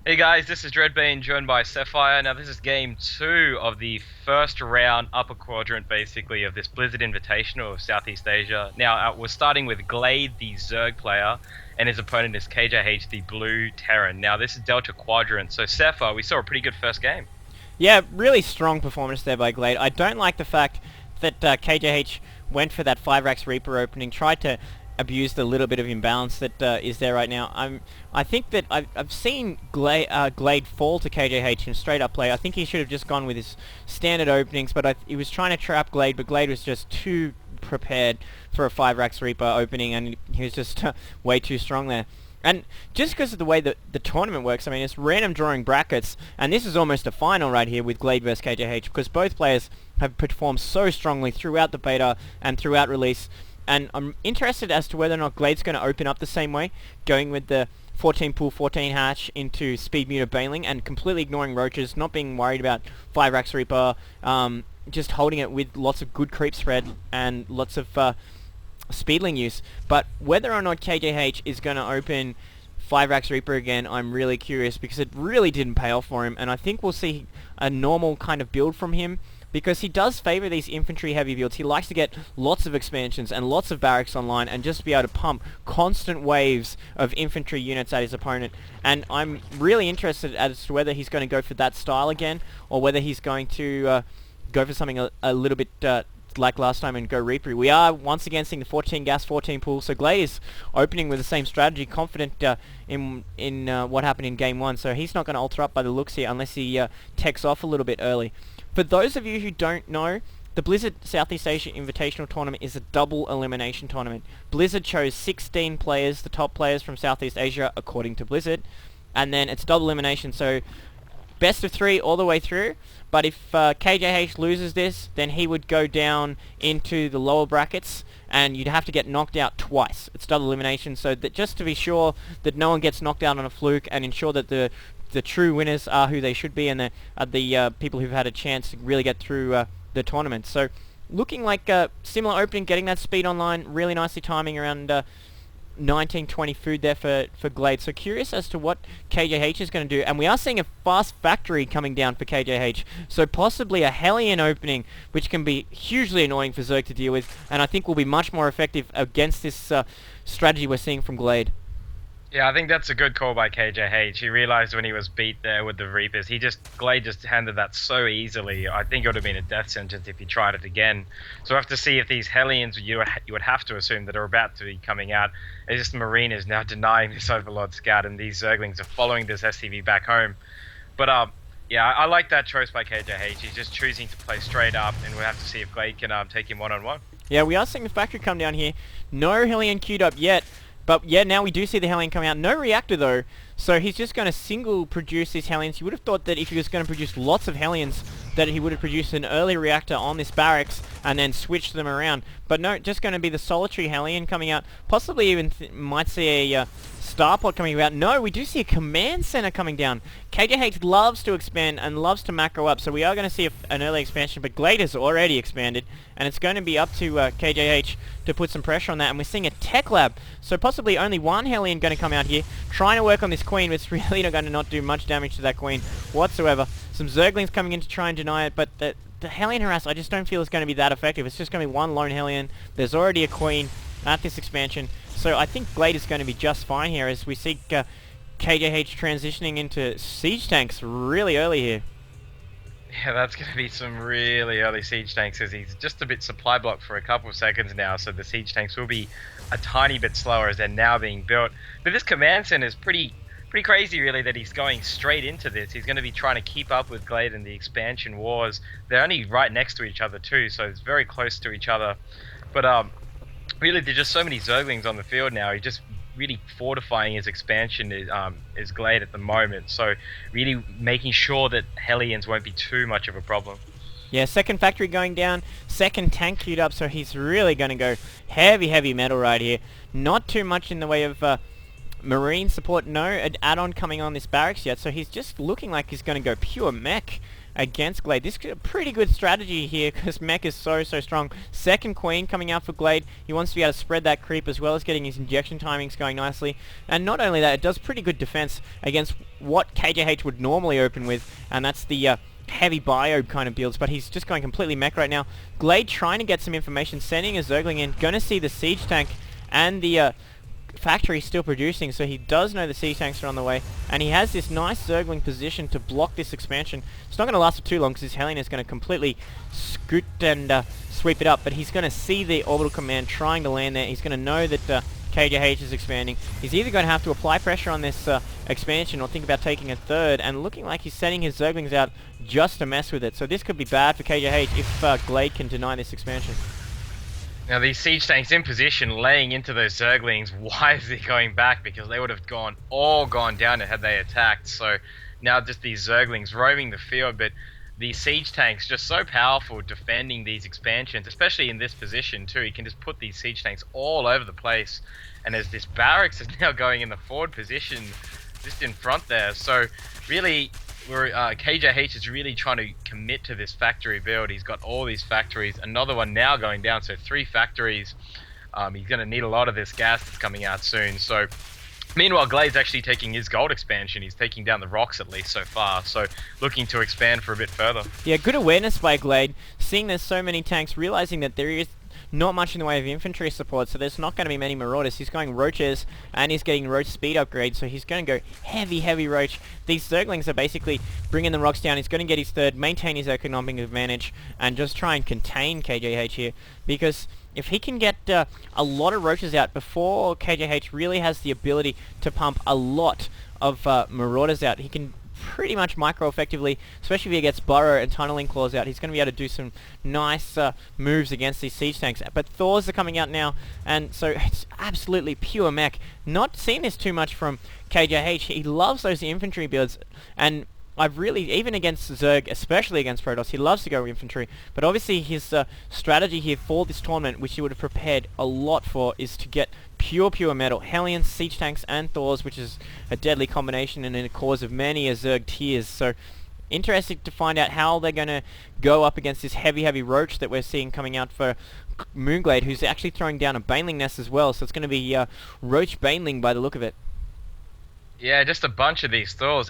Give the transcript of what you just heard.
Hey guys, this is Dreadbane joined by Sapphire. Now this is game 2 of the first round upper quadrant basically of this Blizzard Invitational of Southeast Asia. Now we're starting with Glade, the Zerg player, and his opponent is KJH, the blue Terran. Now this is Delta Quadrant, so Sapphire, we saw a pretty good first game. Yeah, really strong performance there by Glade. I don't like the fact that KJH went for that 5-Rax Reaper opening, tried to abuse the little bit of imbalance that is there right now. I think that I've seen Glade fall to KJH in straight up play. I think he should have just gone with his standard openings, but he was trying to trap Glade, but Glade was just too prepared for a 5-Rax Reaper opening, and he was just way too strong there. And just because of the way that the tournament works, I mean, it's random drawing brackets, and this is almost a final right here with Glade vs KJH, because both players have performed so strongly throughout the beta and throughout release. And I'm interested as to whether or not Glade's going to open up the same way, going with the 14 pool 14 hatch into speed meter bailing and completely ignoring roaches, not being worried about 5-Rax Reaper, just holding it with lots of good creep spread and lots of speedling use. But whether or not KJH is going to open 5-Rax Reaper again, I'm really curious, because it really didn't pay off for him, and I think we'll see a normal kind of build from him, because he does favour these infantry heavy builds. He likes to get lots of expansions and lots of barracks online and just be able to pump constant waves of infantry units at his opponent. And I'm really interested as to whether he's going to go for that style again, or whether he's going to go for something a little bit like last time and go Reaper. We are once again seeing the 14 gas, 14 pool, so Glade is opening with the same strategy, confident in what happened in game 1, so he's not going to alter up by the looks here unless he techs off a little bit early. For those of you who don't know, the Blizzard Southeast Asia Invitational Tournament is a double elimination tournament. Blizzard chose 16 players, the top players from Southeast Asia according to Blizzard, and then it's double elimination, so best of 3 all the way through. But if KJH loses this, then he would go down into the lower brackets, and you'd have to get knocked out twice. It's double elimination, so that just to be sure that no one gets knocked out on a fluke, and ensure that the true winners are who they should be, and the people who've had a chance to really get through the tournament. So looking like a similar opening, getting that speed online, really nicely timing around 1920 food there for Glade. So curious as to what KJH is going to do. And we are seeing a fast factory coming down for KJH. So possibly a Hellion opening, which can be hugely annoying for Zerg to deal with. And I think will be much more effective against this strategy we're seeing from Glade. Yeah, I think that's a good call by KJH. He realized when he was beat there with the Reapers, Glade just handled that so easily. I think it would have been a death sentence if he tried it again. So we have to see if these Hellions, you would have to assume that are about to be coming out. It's just Marine is now denying this Overlord Scout, and these Zerglings are following this SCV back home. But yeah, I like that choice by KJH. He's just choosing to play straight up, and we'll have to see if Glade can take him one-on-one. Yeah, we are seeing the factory come down here. No Hellion queued up yet. But yeah, now we do see the Hellion coming out. No reactor though, so he's just going to single produce these Hellions. You would have thought that if he was going to produce lots of Hellions, that he would have produced an early reactor on this barracks and then switched them around. But no, just going to be the solitary Hellion coming out. Possibly even might see a Starpod coming out. No, we do see a command center coming down. KJH loves to expand and loves to macro up, so we are going to see an early expansion, but Glade has already expanded, and it's going to be up to KJH to put some pressure on that. And we're seeing a tech lab, so possibly only one Hellion going to come out here, trying to work on this Queen, but it's really not going to not do much damage to that Queen whatsoever. Some Zerglings coming in to try and deny it, but the Hellion harass I just don't feel is going to be that effective. It's just going to be one lone Hellion. There's already a Queen at this expansion, so I think Glade is going to be just fine here as we see KJH transitioning into siege tanks really early here. Yeah, that's going to be some really early siege tanks, as he's just a bit supply blocked for a couple of seconds now, so the siege tanks will be a tiny bit slower as they're now being built. But this command center is pretty crazy, really, that he's going straight into this. He's going to be trying to keep up with Glade in the expansion wars. They're only right next to each other too, so it's very close to each other. But really, there's just so many Zerglings on the field now. He's just really fortifying his expansion is Glade at the moment. So really making sure that Hellions won't be too much of a problem. Yeah, second factory going down, second tank queued up, so he's really going to go heavy metal right here. Not too much in the way of Marine support, no an add-on coming on this barracks yet, so he's just looking like he's going to go pure mech against Glade. This is a pretty good strategy here because Mech is so strong. Second Queen coming out for Glade. He wants to be able to spread that creep as well as getting his injection timings going nicely. And not only that, it does pretty good defense against what KJH would normally open with, and that's the heavy bio kind of builds, but he's just going completely mech right now. Glade trying to get some information, sending a Zergling in, going to see the siege tank and the factory still producing, so he does know the siege tanks are on the way, and he has this nice Zergling position to block this expansion. It's not going to last for too long because his Hellion is going to completely scoot and sweep it up, but he's going to see the orbital command trying to land there. He's going to know that KJH is expanding. He's either going to have to apply pressure on this expansion or think about taking a third, and looking like he's sending his Zerglings out just to mess with it. So this could be bad for KJH if Glade can deny this expansion. Now these siege tanks in position, laying into those Zerglings. Why is he going back? Because they would have all gone down had they attacked. So now just these Zerglings roaming the field, but these siege tanks just so powerful defending these expansions, especially in this position too. He can just put these siege tanks all over the place, and as this barracks is now going in the forward position just in front there. So really, KJH is really trying to commit to this factory build. He's got all these factories, another one now going down, so 3 factories. He's going to need a lot of this gas that's coming out soon. So meanwhile, Glade's actually taking his gold expansion. He's taking down the rocks at least so far, so looking to expand for a bit further. Yeah, good awareness by Glade, seeing there's so many tanks, realizing that there is not much in the way of infantry support, so there's not going to be many Marauders. He's going Roaches, and he's getting Roach speed upgrades, so he's going to go heavy Roach. These Zerglings are basically bringing the rocks down. He's going to get his third, maintain his economic advantage, and just try and contain KJH here, because if he can get a lot of Roaches out before KJH really has the ability to pump a lot of Marauders out, he can pretty much micro effectively, especially if he gets Burrow and Tunneling Claws out. He's going to be able to do some nice moves against these siege tanks. But Thors are coming out now, and so it's absolutely pure mech. Not seen this too much from KJH. He loves those infantry builds, and I've really, even against Zerg, especially against Protoss, he loves to go infantry, but obviously his strategy here for this tournament, which he would have prepared a lot for, is to get pure metal, Hellions, siege tanks, and Thors, which is a deadly combination and in a cause of many a Zerg tears. So interesting to find out how they're going to go up against this heavy Roach that we're seeing coming out for mOOnGlaDe, who's actually throwing down a Baneling nest as well, so it's going to be Roach Baneling by the look of it. Yeah, just a bunch of these Thors.